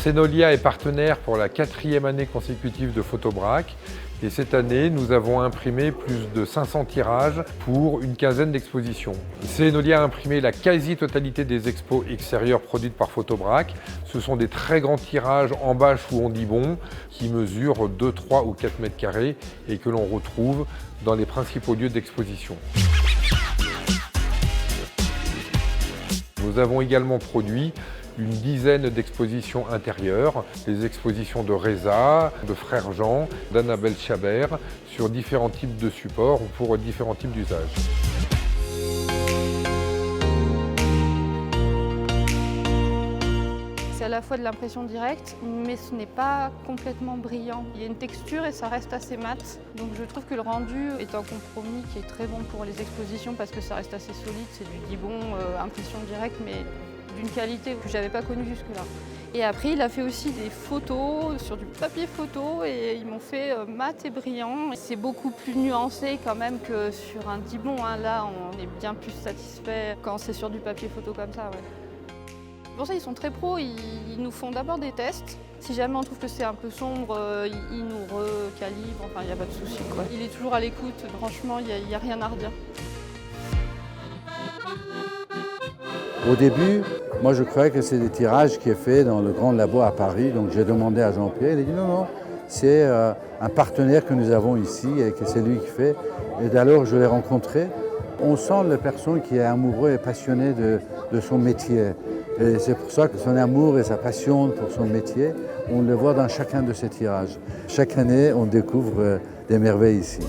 Senolia est partenaire pour la 4e année consécutive de Photobrac et cette année, nous avons imprimé plus de 500 tirages pour une quinzaine d'expositions. Senolia a imprimé la quasi-totalité des expos extérieures produites par Photobrac. Ce sont des très grands tirages en bâche ou en dibond qui mesurent 2, 3 ou 4 mètres carrés et que l'on retrouve dans les principaux lieux d'exposition. Nous avons également produit une dizaine d'expositions intérieures, les expositions de Reza, de Frère Jean, d'Annabelle Chabert, sur différents types de supports ou pour différents types d'usages. C'est à la fois de l'impression directe, mais ce n'est pas complètement brillant. Il y a une texture et ça reste assez mat. Donc je trouve que le rendu est un compromis qui est très bon pour les expositions parce que ça reste assez solide, c'est du dibond, impression directe, mais d'une qualité que je n'avais pas connue jusque-là. Et après, il a fait aussi des photos sur du papier photo et ils m'ont fait mat et brillant. C'est beaucoup plus nuancé quand même que sur un dibond. Là, on est bien plus satisfait quand c'est sur du papier photo comme ça. Ouais. Pour ça, ils sont très pros. Ils nous font d'abord des tests. Si jamais on trouve que c'est un peu sombre, ils nous recalibrent. Enfin, il n'y a pas de souci, quoi. Il est toujours à l'écoute. Franchement, il n'y a rien à redire. Au début, moi je croyais que c'est des tirages qui est fait dans le grand labo à Paris, donc j'ai demandé à Jean-Pierre, il a dit non, c'est un partenaire que nous avons ici et que c'est lui qui fait. Et d'alors je l'ai rencontré. On sent la personne qui est amoureux et passionné de son métier. Et c'est pour ça que son amour et sa passion pour son métier, on le voit dans chacun de ses tirages. Chaque année, on découvre des merveilles ici.